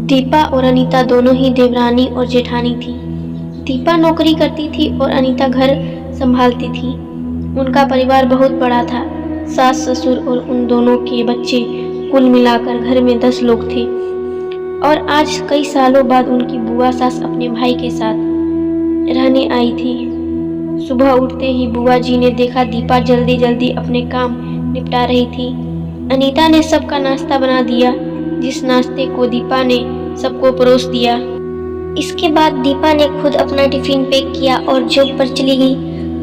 दीपा और अनीता दोनों ही देवरानी और जेठानी थी। दीपा नौकरी करती थी और अनीता घर संभालती थी। उनका परिवार बहुत बड़ा था। सास ससुर और उन दोनों के बच्चे कुल मिलाकर घर में 10 लोग थे। और आज कई सालों बाद उनकी बुआ सास अपने भाई के साथ रहने आई थी। सुबह उठते ही बुआ जी ने देखा दीपा जल्दी जल्दी अपने काम निपटा रही थी। अनीता ने सबका नाश्ता बना दिया, जिस नाश्ते को दीपा ने सबको परोस दिया। इसके बाद दीपा ने खुद अपना टिफिन पैक किया और जॉब पर चली गई।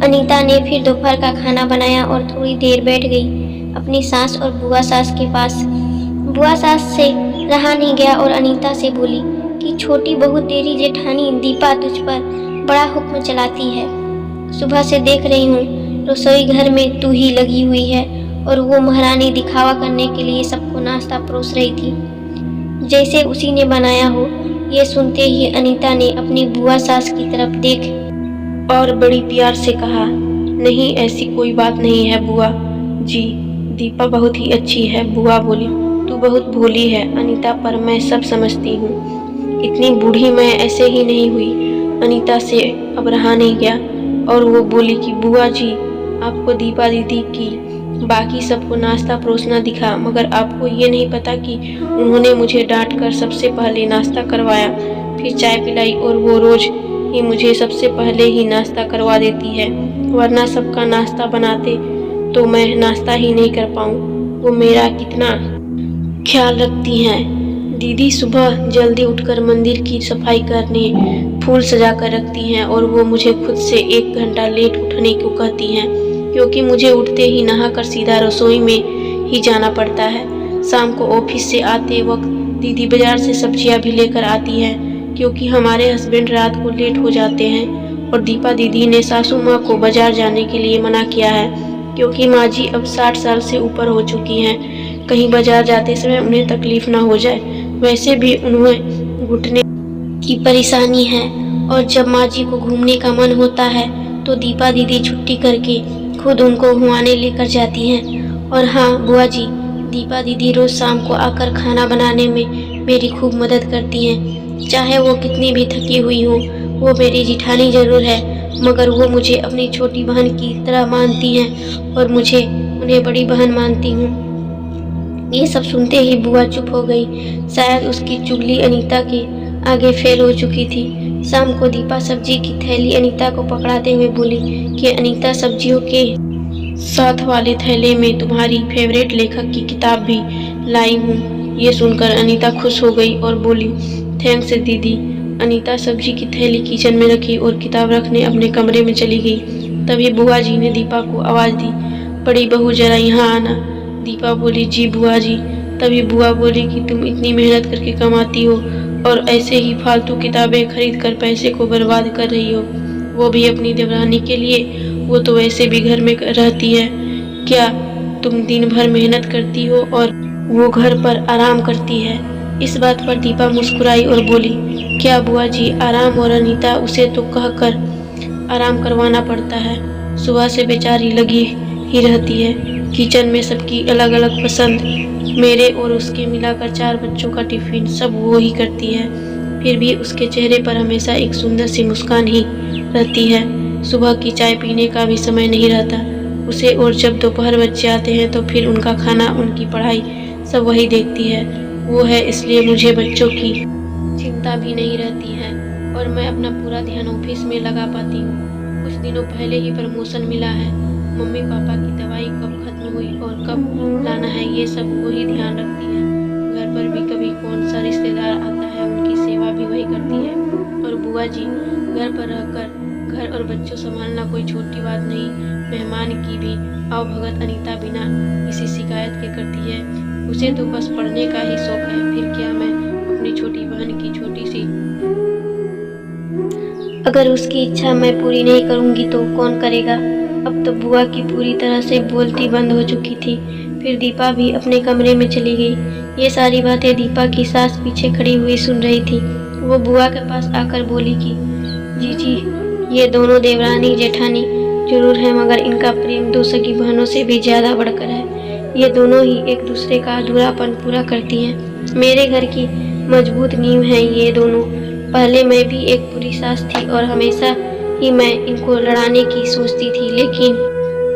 अनीता ने फिर दोपहर का खाना बनाया और थोड़ी देर बैठ गई अपनी सास और बुआ सास के पास। बुआ सास से रहा नहीं गया और अनीता से बोली कि छोटी बहू तेरी जेठानी दीपा तुझ पर बड़ा हुक्म चलाती है। सुबह से देख रही हूँ रसोई घर में तू ही लगी हुई है और वो महारानी दिखावा करने के लिए सबको नाश्ता परोस रही थी, जैसे उसी ने बनाया हो। ये सुनते ही अनीता ने अपनी बुआ सास की तरफ देख और बड़ी प्यार से कहा, नहीं ऐसी कोई बात नहीं है बुआ जी, दीपा बहुत ही अच्छी है। बुआ बोली, तू बहुत भोली है अनीता, पर मैं सब समझती हूँ। इतनी बूढ़ी मैं ऐसे ही नहीं हुई। अनीता से अब रहा नहीं गया और वो बोली कि बुआ जी, आपको दीपा दीदी की बाकी सबको नाश्ता परोसना दिखा, मगर आपको ये नहीं पता कि उन्होंने मुझे डांट कर सबसे पहले नाश्ता करवाया, फिर चाय पिलाई, और वो रोज ही मुझे सबसे पहले ही नाश्ता करवा देती है, वरना सबका नाश्ता बनाते तो मैं नाश्ता ही नहीं कर पाऊँ। वो मेरा कितना ख्याल रखती हैं। दीदी सुबह जल्दी उठकर मंदिर की सफाई करने, फूल सजा कर रखती हैं और वो मुझे खुद से 1 घंटा लेट उठने को कहती हैं, क्योंकि मुझे उठते ही नहाकर सीधा रसोई में ही जाना पड़ता है। शाम को ऑफिस से आते वक्त दीदी बाजार से सब्जियां भी लेकर आती हैं, क्योंकि हमारे हस्बैंड रात को लेट हो जाते हैं। और दीपा दीदी ने सासू माँ को बाजार जाने के लिए मना किया है, क्योंकि माँ जी अब 60 साल से ऊपर हो चुकी हैं, कहीं बाजार जाते समय उन्हें तकलीफ ना हो जाए। वैसे भी उन्हें घुटने की परेशानी है और जब माँ जी को घूमने का मन होता है तो दीपा दीदी छुट्टी करके खुद उनको घुमाने लेकर जाती हैं। और हाँ बुआ जी, दीपा दीदी रोज शाम को आकर खाना बनाने में मेरी खूब मदद करती हैं। चाहे वो कितनी भी थकी हुई हो, वो मेरी जिठानी जरूर है, मगर वो मुझे अपनी छोटी बहन की तरह मानती हैं और मुझे उन्हें बड़ी बहन मानती हूँ। ये सब सुनते ही बुआ चुप हो गई। शायद उसकी चुगली अनीता के आगे फेल हो चुकी थी। शाम को दीपा सब्जी की थैली अनीता को पकड़ाते हुए बोली कि अनीता, सब्जियों के साथ वाले थैले में तुम्हारी फेवरेट लेखक की किताब भी लाई हूँ। ये सुनकर अनीता खुश हो गई और बोली, थैंक्स दीदी। अनीता सब्जी की थैली किचन में रखी और किताब रखने अपने कमरे में चली गई। तभी बुआ जी ने दीपा को आवाज़ दी, बड़ी बहू जरा यहाँ आना। दीपा बोली, जी बुआ जी। तभी बुआ बोली कि तुम इतनी मेहनत करके कमाती हो और ऐसे ही फालतू किताबें खरीद कर पैसे को बर्बाद कर रही हो, वो भी अपनी देवरानी के लिए। वो तो वैसे भी घर में रहती है, क्या तुम दिन भर मेहनत करती हो और वो घर पर आराम करती है। इस बात पर दीपा मुस्कुराई और बोली, क्या बुआ जी, आराम? और अनीता, उसे तो कहकर आराम करवाना पड़ता है। सुबह से बेचारी लगी ही रहती है। किचन में सबकी अलग अलग पसंद, मेरे और उसके मिलाकर 4 बच्चों का टिफिन सब वो ही करती है। फिर भी उसके चेहरे पर हमेशा एक सुंदर सी मुस्कान ही रहती है। सुबह की चाय पीने का भी समय नहीं रहता उसे, और जब दोपहर बच्चे आते हैं तो फिर उनका खाना, उनकी पढ़ाई सब वही देखती है। वो है, इसलिए मुझे बच्चों की चिंता भी नहीं रहती है और मैं अपना पूरा ध्यान ऑफिस में लगा पाती हूँ। कुछ दिनों पहले ही प्रमोशन मिला है। मम्मी पापा की दवाई कब खत्म हुई और कब लाना है, ये सब वही ध्यान रखती है। घर पर भी कभी कौन सा रिश्तेदार आता है, उनकी सेवा भी वही करती है। और बुआ जी, घर पर रहकर घर और बच्चों संभालना कोई छोटी बात नहीं। मेहमान की भी आओ भगत अनीता बिना किसी शिकायत के करती है। उसे तो बस पढ़ने का ही शौक है। फिर क्या मैं अपनी छोटी बहन की छोटी सी, अगर उसकी इच्छा मैं पूरी नहीं करूँगी तो कौन करेगा। अब तो बुआ की पूरी तरह से बोलती बंद हो चुकी थी। फिर दीपा भी अपने कमरे में चली गई। ये सारी बातें दीपा की सास पीछे खड़ी हुई सुन रही थी। वो बुआ के पास आकर बोली कि जी, ये दोनों देवरानी जेठानी जरूर है, मगर इनका प्रेम 2 सगी बहनों से भी ज्यादा बढ़कर है। ये दोनों ही एक दूसरे का अधूरापन पूरा करती हैं। मेरे घर की मजबूत नींव हैं ये दोनों। पहले मैं भी एक बुरी सास थी और हमेशा ही मैं इनको लड़ाने की सोचती थी, लेकिन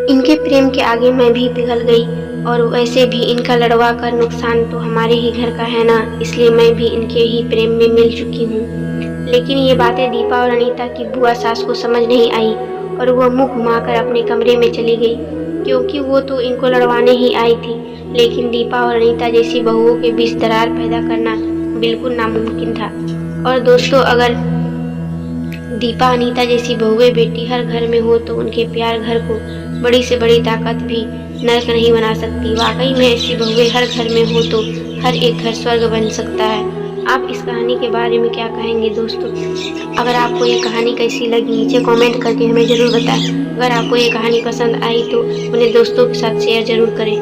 इनके प्रेम के आगे मैं भी पिघल गई। और वैसे भी इनका लड़वा कर नुकसान तो हमारे ही घर का है ना, इसलिए मैं भी इनके ही प्रेम में मिल चुकी हूँ। लेकिन ये बातें दीपा और अनीता की बुआ सास को समझ नहीं आई और वह मुंह घुमाकर अपने कमरे में चली गई, क्योंकि वो तो इनको लड़वाने ही आई थी। लेकिन दीपा और अनीता जैसी बहुओं के बीच दरार पैदा करना बिल्कुल नामुमकिन था। और दोस्तों, अगर दीपा अनीता जैसी बहुएं बेटी हर घर में हो तो उनके प्यार घर को बड़ी से बड़ी ताकत भी नरक नहीं बना सकती। वाकई में ऐसी बहुएं हर घर में हो तो हर एक घर स्वर्ग बन सकता है। आप इस कहानी के बारे में क्या कहेंगे दोस्तों? अगर आपको ये कहानी कैसी लगी नीचे कमेंट करके हमें ज़रूर बताएं। अगर आपको ये कहानी पसंद आई तो अपने दोस्तों के साथ शेयर ज़रूर करें।